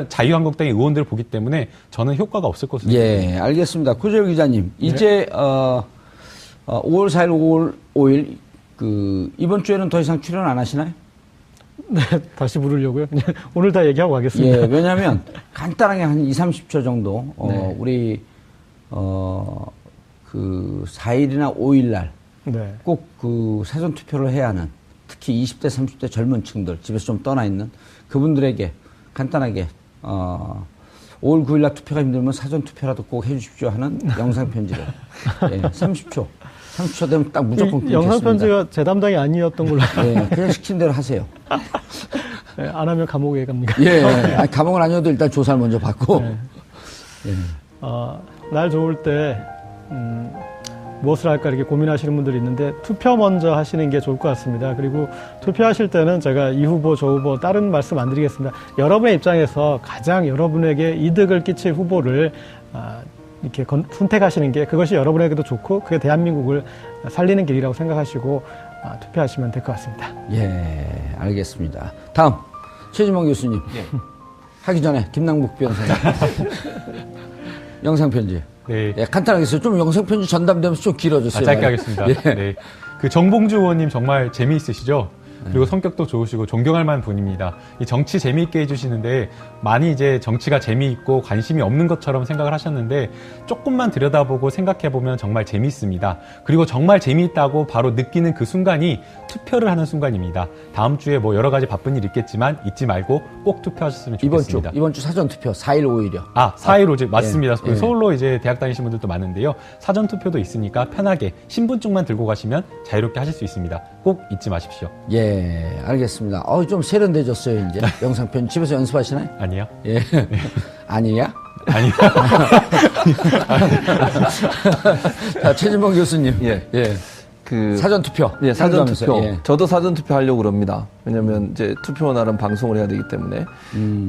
자유한국당의 의원들을 보기 때문에 저는 효과가 없을 것으로 생각합니다. 예, 알겠습니다. 구재열 기자님, 이제 5월 4일, 5월 5일 이번 주에는 더 이상 출연 안 하시나요? 네, 다시 부르려고요. 그냥 오늘 다 얘기하고 가겠습니다. 예, 왜냐하면 간단하게 한 20-30초 정도 네. 우리 그 4일이나 5일 날 꼭 그 사전 투표를 해야 하는 특히 20대, 30대 젊은 층들 집에서 좀 떠나 있는 그분들에게 간단하게 5월 9일 날 투표가 힘들면 사전 투표라도 꼭 해주십시오 하는 영상 편지를 30초 되면 딱 무조건 끊겠습니다. 영상 편지가 제 담당이 아니었던 걸로. 그냥 시킨 대로 하세요. 네, 안 하면 감옥에 갑니까? 아니, 감옥은 아니어도 일단 조사를 먼저 받고. 날 좋을 때 무엇을 할까 이렇게 고민하시는 분들이 있는데 투표 먼저 하시는 게 좋을 것 같습니다. 그리고 투표하실 때는 제가 이 후보 저 후보 다른 말씀 안 드리겠습니다. 여러분의 입장에서 가장 여러분에게 이득을 끼칠 후보를 이렇게 선택하시는 게 그것이 여러분에게도 좋고 그게 대한민국을 살리는 길이라고 생각하시고 투표하시면 될 것 같습니다. 예, 알겠습니다. 다음 최진봉 교수님. 예. 하기 전에 김남국 변호사님. 영상편지. 네. 예, 간단하게 했어요. 좀 영상편지 전담되면서 좀 길어졌어요. 짧게 하겠습니다. 예. 네. 그 정봉주 의원님 정말 재미있으시죠? 그리고 성격도 좋으시고 존경할 만한 분입니다. 이 정치 재미있게 해주시는데 많이 이제 정치가 재미있고 관심이 없는 것처럼 생각을 하셨는데 조금만 들여다보고 생각해보면 정말 재미있습니다. 그리고 정말 재미있다고 바로 느끼는 그 순간이 투표를 하는 순간입니다. 다음 주에 뭐 여러 가지 바쁜 일 있겠지만 잊지 말고 꼭 투표하셨으면 좋겠습니다. 이번 주 사전 투표 4일 5일이요. 4일 5일 맞습니다. 예. 서울로 이제 대학 다니신 분들도 많은데요. 사전 투표도 있으니까 편하게 신분증만 들고 가시면 자유롭게 하실 수 있습니다. 꼭 잊지 마십시오. 예, 알겠습니다. 좀 세련돼졌어요, 이제. 영상편 집에서 연습하시나요? 아니요. 예. 아니야? 아니요. 자, 최진봉 교수님. 예. 예. 그 사전 투표. 예, 사전 투표. 예. 저도 사전 투표 하려고 그럽니다. 왜냐면 이제 투표 날은 방송을 해야 되기 때문에.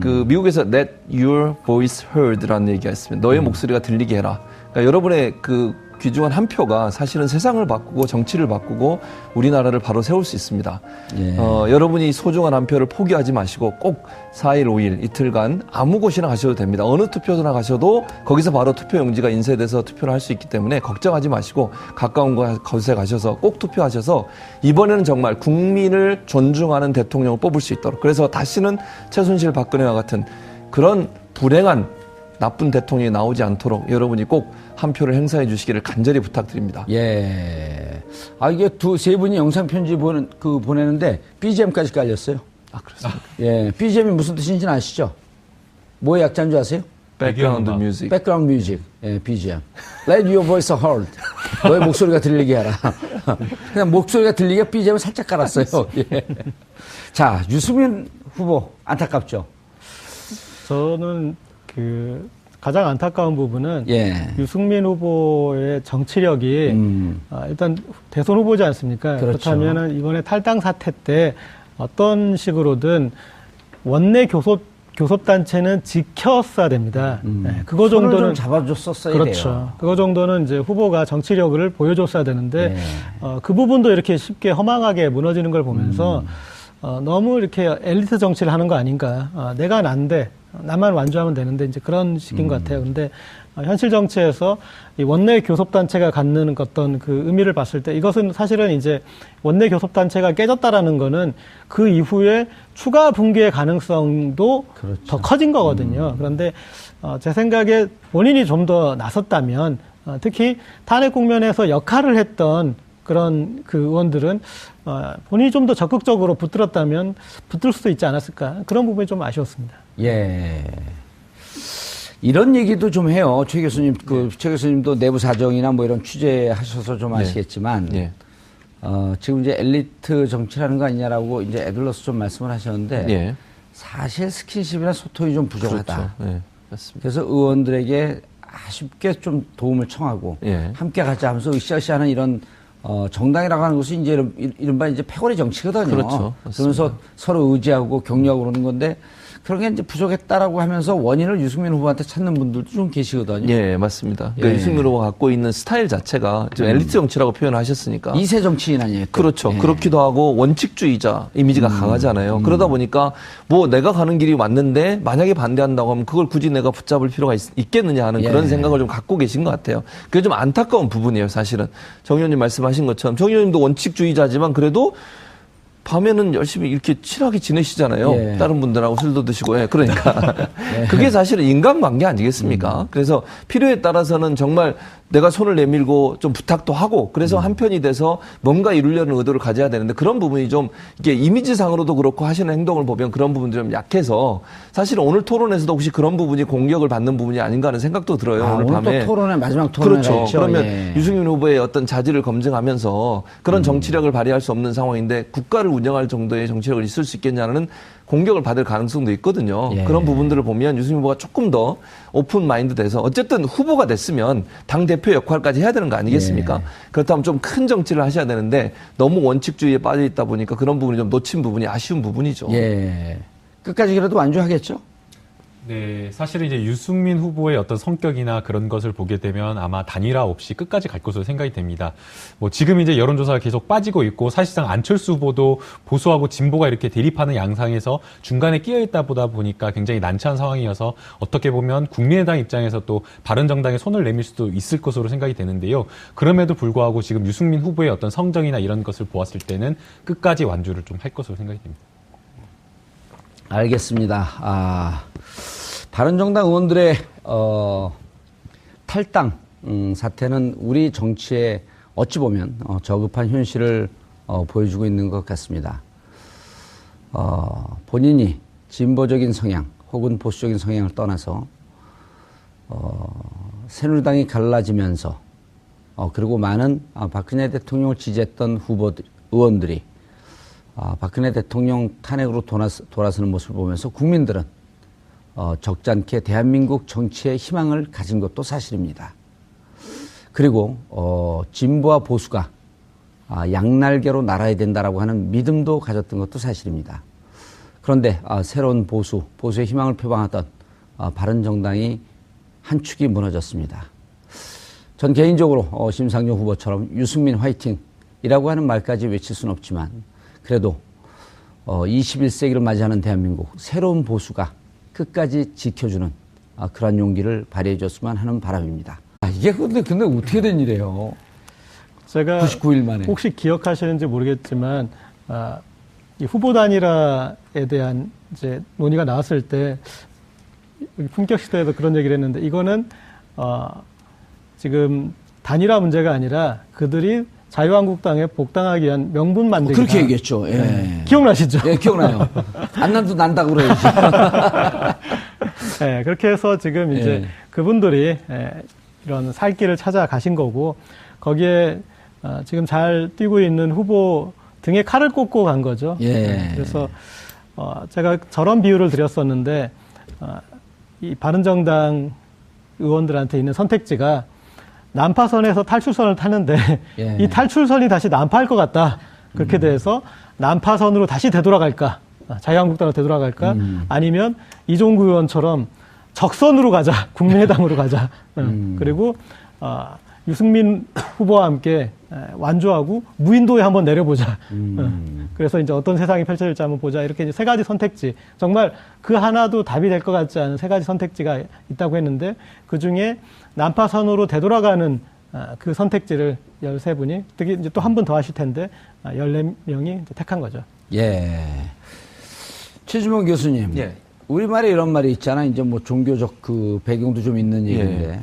그 미국에서 let your voice heard라는 얘기가 있습니다. 너의 목소리가 들리게 해라. 그러니까 여러분의 그 귀중한 한 표가 사실은 세상을 바꾸고 정치를 바꾸고 우리나라를 바로 세울 수 있습니다. 예. 여러분이 소중한 한 표를 포기하지 마시고 꼭 4일, 5일, 이틀간 아무 곳이나 가셔도 됩니다. 어느 투표소나 가셔도 거기서 바로 투표용지가 인쇄돼서 투표를 할 수 있기 때문에 걱정하지 마시고 가까운 곳에 가셔서 꼭 투표하셔서 이번에는 정말 국민을 존중하는 대통령을 뽑을 수 있도록, 그래서 다시는 최순실 박근혜와 같은 그런 불행한 나쁜 대통령이 나오지 않도록 여러분이 꼭 한 표를 행사해 주시기를 간절히 부탁드립니다. 예. 이게 세 분이 영상편지 보내는데 BGM까지 깔렸어요. 그렇습니다. 예. BGM이 무슨 뜻인지는 아시죠? 뭐의 약자인 줄 아세요? 백그라운드 뮤직. 백그라운드 뮤직. 예, BGM. Let your voice heard. 너의 목소리가 들리게 하라. 그냥 목소리가 들리게 BGM을 살짝 깔았어요. 예. 자, 유승민 후보 안타깝죠? 저는 가장 안타까운 부분은 예. 유승민 후보의 정치력이 일단 대선 후보지 않습니까? 그렇죠. 그렇다면은 이번에 탈당 사태 때 어떤 식으로든 원내 교섭단체는 지켰어야 됩니다. 네, 그거 손을 정도는 좀 잡아줬었어야 그렇죠. 돼요. 그거 정도는 이제 후보가 정치력을 보여줬어야 되는데 네. 그 부분도 이렇게 쉽게 허망하게 무너지는 걸 보면서 너무 이렇게 엘리트 정치를 하는 거 아닌가? 내가 난데 나만 완주하면 되는데 이제 그런 식인 것 같아요. 근데 현실 정치에서 이 원내 교섭단체가 갖는 어떤 그 의미를 봤을 때 이것은 사실은 이제 원내 교섭단체가 깨졌다라는 거는 그 이후에 추가 붕괴의 가능성도 그렇죠. 더 커진 거거든요. 그런데 제 생각에 본인이 좀 더 나섰다면 특히 탄핵 국면에서 역할을 했던 그런 그 의원들은 본인이 좀 더 적극적으로 붙들었다면 붙들 수도 있지 않았을까. 그런 부분이 좀 아쉬웠습니다. 예. 이런 얘기도 좀 해요. 최 교수님, 최 교수님도 내부 사정이나 뭐 이런 취재하셔서 좀 아시겠지만, 예. 지금 이제 엘리트 정치라는 거 아니냐라고 이제 애들러서 좀 말씀을 하셨는데, 예. 사실 스킨십이나 소통이 좀 부족하다. 그렇죠. 예. 맞습니다. 그래서 의원들에게 아쉽게 좀 도움을 청하고, 예. 함께 가자 하면서 으쌰으쌰 하는 이런 정당이라고 하는 것이 이제 이른바 이제 패거리 정치거든요. 그렇죠. 그러면서 서로 의지하고 격려하고 그러는 건데 그런 게 이제 부족했다라고 하면서 원인을 유승민 후보한테 찾는 분들도 좀 계시거든요. 예, 맞습니다. 그러니까 예. 유승민 후보가 갖고 있는 스타일 자체가 좀 엘리트 정치라고 표현하셨으니까. 2세 정치인 아니에요? 또. 그렇죠. 예. 그렇기도 하고 원칙주의자 이미지가 강하잖아요. 그러다 보니까 뭐 내가 가는 길이 맞는데 만약에 반대한다고 하면 그걸 굳이 내가 붙잡을 필요가 있겠느냐 하는 예. 그런 생각을 좀 갖고 계신 것 같아요. 그게 좀 안타까운 부분이에요, 사실은. 정 의원님 말씀하신 것처럼 정 의원님도 원칙주의자지만 그래도 밤에는 열심히 이렇게 친하게 지내시잖아요. 예. 다른 분들하고 술도 드시고. 예, 그러니까. 그게 사실은 인간관계 아니겠습니까? 그래서 필요에 따라서는 정말 내가 손을 내밀고 좀 부탁도 하고 그래서 한편이 돼서 뭔가 이루려는 의도를 가져야 되는데 그런 부분이 좀 이게 이미지상으로도 그렇고 하시는 행동을 보면 그런 부분들이 좀 약해서 사실은 오늘 토론에서도 혹시 그런 부분이 공격을 받는 부분이 아닌가 하는 생각도 들어요. 오늘 밤에. 또 토론회 마지막 토론회 그렇죠. 있죠. 그러면 예. 유승민 후보의 어떤 자질을 검증하면서 그런 정치력을 발휘할 수 없는 상황인데 국가를 운영할 정도의 정치력을 있을 수 있겠냐는 공격을 받을 가능성도 있거든요. 예. 그런 그런 부분들을 보면 유승민 후보가 조금 더 오픈 마인드 돼서 어쨌든 후보가 됐으면 당대표 역할까지 해야 되는 거 아니겠습니까? 예. 그렇다면 좀 큰 정치를 하셔야 되는데 너무 원칙주의에 빠져 있다 보니까 그런 부분이 좀 놓친 부분이 아쉬운 부분이죠. 예. 끝까지 그래도 완주하겠죠? 네, 사실은 이제 유승민 후보의 어떤 성격이나 그런 것을 보게 되면 아마 단일화 없이 끝까지 갈 것으로 생각이 됩니다. 뭐 지금 이제 여론조사가 계속 빠지고 있고 사실상 안철수 후보도 보수하고 진보가 이렇게 대립하는 양상에서 중간에 끼어 있다 보다 보니까 굉장히 난처한 상황이어서 어떻게 보면 국민의당 입장에서 또 바른정당에 손을 내밀 수도 있을 것으로 생각이 되는데요. 그럼에도 불구하고 지금 유승민 후보의 어떤 성정이나 이런 것을 보았을 때는 끝까지 완주를 좀 할 것으로 생각이 됩니다. 알겠습니다. 바른정당 의원들의 탈당 사태는 우리 정치에 어찌 보면 저급한 현실을 보여주고 있는 것 같습니다. 본인이 진보적인 성향 혹은 보수적인 성향을 떠나서 새누리당이 갈라지면서 그리고 많은 박근혜 대통령을 지지했던 의원들이 박근혜 대통령 탄핵으로 돌아서는 모습을 보면서 국민들은 적잖게 대한민국 정치에 희망을 가진 것도 사실입니다. 그리고 진보와 보수가 양날개로 날아야 된다라고 하는 믿음도 가졌던 것도 사실입니다. 그런데 새로운 보수의 희망을 표방하던 바른정당이 한 축이 무너졌습니다. 전 개인적으로 심상정 후보처럼 유승민 화이팅이라고 하는 말까지 외칠 수는 없지만 그래도 21세기를 맞이하는 대한민국 새로운 보수가 끝까지 지켜주는 그런 용기를 발휘해 줬으면 하는 바람입니다. 이게 근데 어떻게 된 일이에요? 제가 99일 만에. 혹시 기억하시는지 모르겠지만 이 후보 단일화에 대한 이제 논의가 나왔을 때 품격 시대에도 그런 얘기를 했는데 이거는 지금 단일화 문제가 아니라 그들이 자유한국당에 복당하기 위한 명분 만들기. 그렇게 얘기했죠. 예. 네. 기억나시죠? 예, 기억나요. 안 나도 난다고 그래야지. 네, 그렇게 해서 지금 이제 그분들이 이런 살 길을 찾아가신 거고 거기에 지금 잘 뛰고 있는 후보 등에 칼을 꽂고 간 거죠. 예. 그래서 제가 저런 비유를 드렸었는데 이 바른정당 의원들한테 있는 선택지가 난파선에서 탈출선을 타는데 이 탈출선이 다시 난파할 것 같다. 그렇게 돼서 난파선으로 다시 되돌아갈까? 자유한국당으로 되돌아갈까? 아니면 이종구 의원처럼 적선으로 가자. 국민의당으로 가자. 그리고 유승민 후보와 함께 완주하고 무인도에 한번 내려보자. 그래서 이제 어떤 세상이 펼쳐질지 한번 보자. 이렇게 이제 세 가지 선택지. 정말 그 하나도 답이 될 것 같지 않은 세 가지 선택지가 있다고 했는데 그 중에 난파선으로 되돌아가는 그 선택지를 13분이, 특히 이제 또 한 분 더 하실 텐데 14명이 이제 택한 거죠. 예. 최주봉 교수님. 예. 우리말에 이런 말이 있잖아. 이제 뭐 종교적 그 배경도 좀 있는 얘기인데.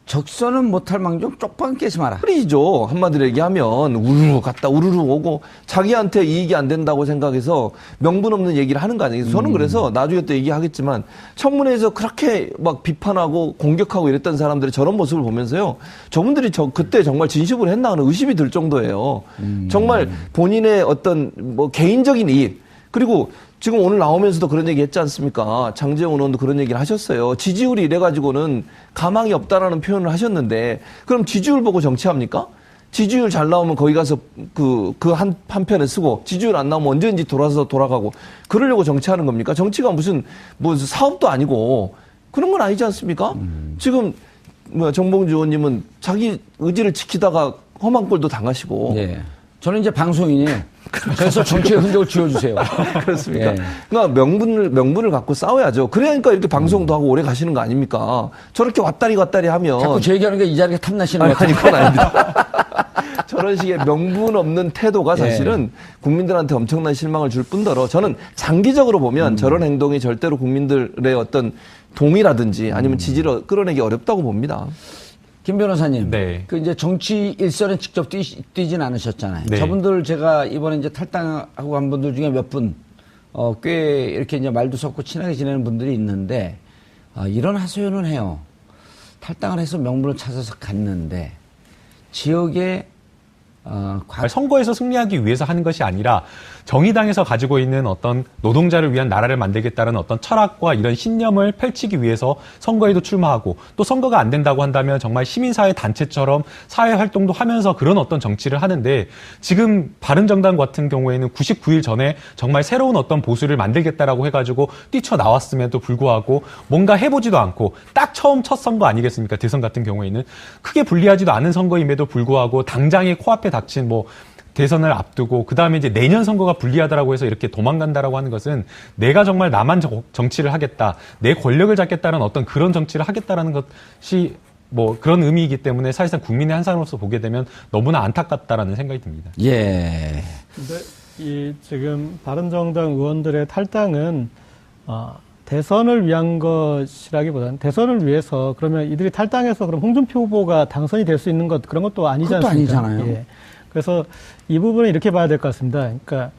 적선은 못할 망정 쪽방 깨지 마라. 프리죠. 한마디로 얘기하면 우르르 갔다 우르르 오고 자기한테 이익이 안 된다고 생각해서 명분 없는 얘기를 하는 거 아니에요. 저는 그래서 나중에 또 얘기하겠지만 청문회에서 그렇게 막 비판하고 공격하고 이랬던 사람들이 저런 모습을 보면서요. 저분들이 그때 정말 진심으로 했나 하는 의심이 들 정도예요. 정말 본인의 어떤 뭐 개인적인 이익 그리고 지금 오늘 나오면서도 그런 얘기 했지 않습니까? 장제원 의원도 그런 얘기를 하셨어요. 지지율이 이래가지고는 가망이 없다라는 표현을 하셨는데 그럼 지지율 보고 정치합니까? 지지율 잘 나오면 거기 가서 한 편에 쓰고 지지율 안 나오면 언제든지 돌아가고 그러려고 정치하는 겁니까? 정치가 무슨 사업도 아니고 그런 건 아니지 않습니까? 지금 정봉주 의원님은 자기 의지를 지키다가 험한 꼴도 당하시고. 예. 저는 이제 방송인이에요. 그래서 정치의 흔적을 지워주세요. 그렇습니까? 예. 그러니까 명분을 갖고 싸워야죠. 그러니까 이렇게 방송도 하고 오래 가시는 거 아닙니까? 저렇게 왔다리 갔다리 하면. 자꾸 제 얘기하는 게 이 자리가 탐나시는 거 아니, 같아요. 그건 아닙니다. 저런 식의 명분 없는 태도가 사실은 국민들한테 엄청난 실망을 줄 뿐더러 저는 장기적으로 보면 저런 행동이 절대로 국민들의 어떤 동의라든지 아니면 지지를 끌어내기 어렵다고 봅니다. 김 변호사님, 네. 그 이제 정치 일선에 직접 뛰진 않으셨잖아요. 네. 저분들 제가 이번에 이제 탈당하고 간 분들 중에 몇 분, 꽤 이렇게 이제 말도 섞고 친하게 지내는 분들이 있는데, 이런 하소연을 해요. 탈당을 해서 명분을 찾아서 갔는데, 지역에 선거에서 승리하기 위해서 하는 것이 아니라 정의당에서 가지고 있는 어떤 노동자를 위한 나라를 만들겠다는 어떤 철학과 이런 신념을 펼치기 위해서 선거에도 출마하고 또 선거가 안 된다고 한다면 정말 시민사회 단체처럼 사회 활동도 하면서 그런 어떤 정치를 하는데 지금 바른정당 같은 경우에는 99일 전에 정말 새로운 어떤 보수를 만들겠다라고 해가지고 뛰쳐나왔음에도 불구하고 뭔가 해보지도 않고 딱 처음 첫 선거 아니겠습니까? 대선 같은 경우에는 크게 불리하지도 않은 선거임에도 불구하고 당장에 코앞에 닥친 뭐 대선을 앞두고 그다음에 이제 내년 선거가 불리하다라고 해서 이렇게 도망간다라고 하는 것은 내가 정말 나만 정치를 하겠다, 내 권력을 잡겠다는 어떤 그런 정치를 하겠다라는 것이 뭐 그런 의미이기 때문에 사실상 국민의 한 사람으로서 보게 되면 너무나 안타깝다라는 생각이 듭니다. 예. 근데 이 지금 바른정당 의원들의 탈당은 대선을 위한 것이라기보다는 대선을 위해서 그러면 이들이 탈당해서 그럼 홍준표 후보가 당선이 될 수 있는 것 그런 것도 아니지 그것도 않습니까? 아니잖아요. 예. 그래서 이 부분은 이렇게 봐야 될 것 같습니다. 그러니까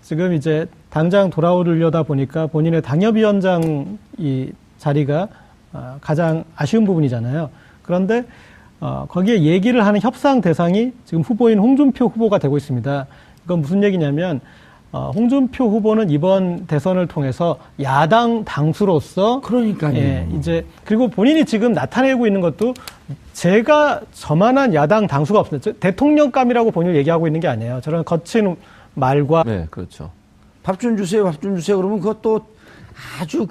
지금 이제 당장 돌아오려다 보니까 본인의 당협위원장 이 자리가 가장 아쉬운 부분이잖아요. 그런데 거기에 얘기를 하는 협상 대상이 지금 후보인 홍준표 후보가 되고 있습니다. 이건 무슨 얘기냐면 홍준표 후보는 이번 대선을 통해서 야당 당수로서 그러니까요. 예, 이제 그리고 본인이 지금 나타내고 있는 것도 제가 저만한 야당 당수가 없습니다. 대통령감이라고 본인을 얘기하고 있는 게 아니에요. 저런 거친 말과 네, 그렇죠. 밥 좀 주세요, 밥 좀 주세요. 그러면 그것도 아주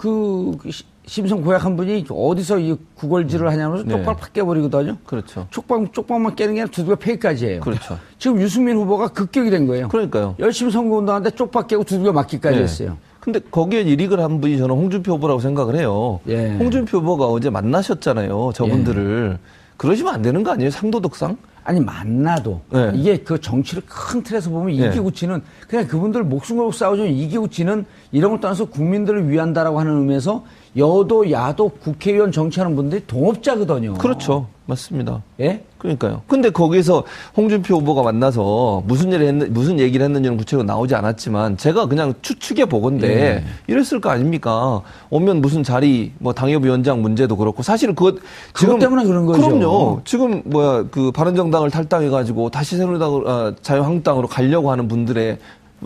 심성 고약한 분이 어디서 이 구걸질을 하냐면서 네. 쪽박 팍 깨버리거든요. 그렇죠. 쪽박만 깨는 게 아니라 두들겨 패기까지 해요. 그렇죠. 지금 유승민 후보가 급격이 된 거예요. 그러니까요. 열심히 선거운동하는데 쪽박 깨고 두들겨 맞기까지 네. 했어요. 근데 거기에 일익을 한 분이 저는 홍준표 후보라고 생각을 해요. 예. 홍준표 후보가 어제 만나셨잖아요. 저분들을. 그러시면 안 되는 거 아니에요? 상도덕상? 아니 만나도 네. 이게 그 정치를 큰 틀에서 보면 이기고 지는 그냥 그분들 목숨 걸고 싸우죠. 이기고 지는 이런 걸 떠나서 국민들을 위한다라고 하는 의미에서 여도 야도 국회의원 정치하는 분들이 동업자거든요. 그렇죠. 맞습니다. 예? 그러니까요. 근데 거기서 홍준표 후보가 만나서 무슨 얘기를 했는지는 구체적으로 나오지 않았지만 제가 그냥 추측해 보건데 이랬을 거 아닙니까? 오면 무슨 자리, 뭐 당협위원장 문제도 그렇고 사실은 그것 때문에 그런 거죠. 그럼요. 지금 그 바른정당을 탈당해가지고 다시 새누리당, 자유한국당으로 가려고 하는 분들의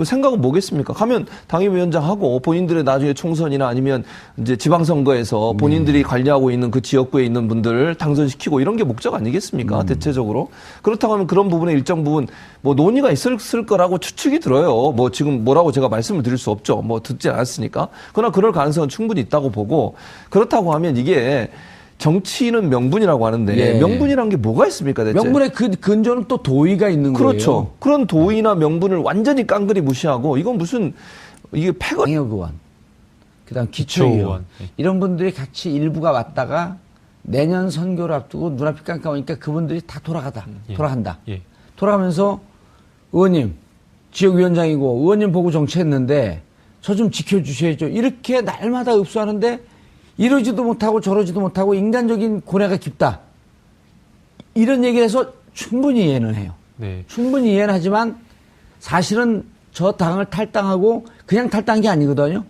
생각은 뭐겠습니까? 가면 당협위원장 하고 본인들의 나중에 총선이나 아니면 이제 지방선거에서 본인들이 관리하고 있는 그 지역구에 있는 분들을 당선시키고 이런 게 목적 아니겠습니까? 대체적으로. 그렇다고 하면 그런 부분에 일정 부분 뭐 논의가 있을 거라고 추측이 들어요. 뭐 지금 뭐라고 제가 말씀을 드릴 수 없죠. 뭐 듣지 않았으니까. 그러나 그럴 가능성은 충분히 있다고 보고 그렇다고 하면 이게 정치는 명분이라고 하는데 예. 명분이라는 게 뭐가 있습니까 대체? 명분의 근저는 또 도의가 있는 거예요. 그렇죠. 그런 도의나 명분을 완전히 깡그리 무시하고 이건 무슨 이게 패거리. 당협의원, 그다음 기초의원 기초의원. 이런 분들이 같이 일부가 왔다가 내년 선거를 앞두고 눈앞이 깜깜하니까 그분들이 다 돌아간다. 예. 돌아가면서 의원님 지역위원장이고 의원님 보고 정치했는데 저 좀 지켜주셔야죠. 이렇게 날마다 읍수하는데 이러지도 못하고 저러지도 못하고 인간적인 고뇌가 깊다. 이런 얘기를 해서 충분히 이해는 해요. 네. 충분히 이해는 하지만 사실은 저 당을 탈당하고 그냥 탈당한 게 아니거든요.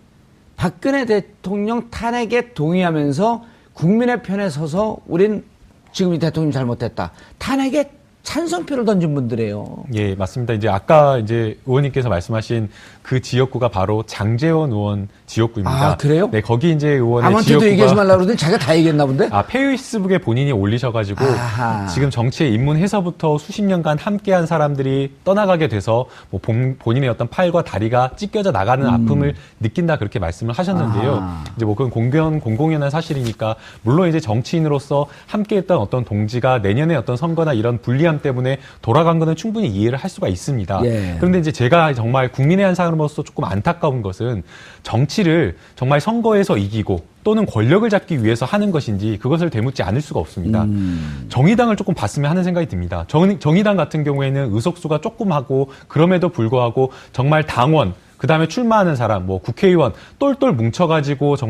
박근혜 대통령 탄핵에 동의하면서 국민의 편에 서서 우린 지금 이 대통령이 잘못했다. 탄핵에 찬성표를 던진 분들이에요. 예, 맞습니다. 이제 아까 이제 의원님께서 말씀하신 그 지역구가 바로 장제원 의원 지역구입니다. 아, 그래요? 네, 거기 이제 의원의 아무한테도 지역구가 얘기하지 말라고 그러더니 자기가 다 얘기했나 본데? 페이스북에 본인이 올리셔가지고 아하. 지금 정치에 입문해서부터 수십 년간 함께한 사람들이 떠나가게 돼서 뭐 본인의 어떤 팔과 다리가 찢겨져 나가는 아픔을 느낀다 그렇게 말씀을 하셨는데요. 아하. 이제 뭐 그건 공공연한 사실이니까 물론 이제 정치인으로서 함께했던 어떤 동지가 내년에 어떤 선거나 이런 불리함 때문에 돌아간 거는 충분히 이해를 할 수가 있습니다. 예. 그런데 이제 제가 정말 국민의 한 사람으로서 조금 안타까운 것은 정치를 정말 선거에서 이기고 또는 권력을 잡기 위해서 하는 것인지 그것을 되묻지 않을 수가 없습니다. 정의당을 조금 봤으면 하는 생각이 듭니다. 정의당 같은 경우에는 의석수가 조금 하고 그럼에도 불구하고 정말 당원, 그다음에 출마하는 사람, 뭐 국회의원 똘똘 뭉쳐가지고 정말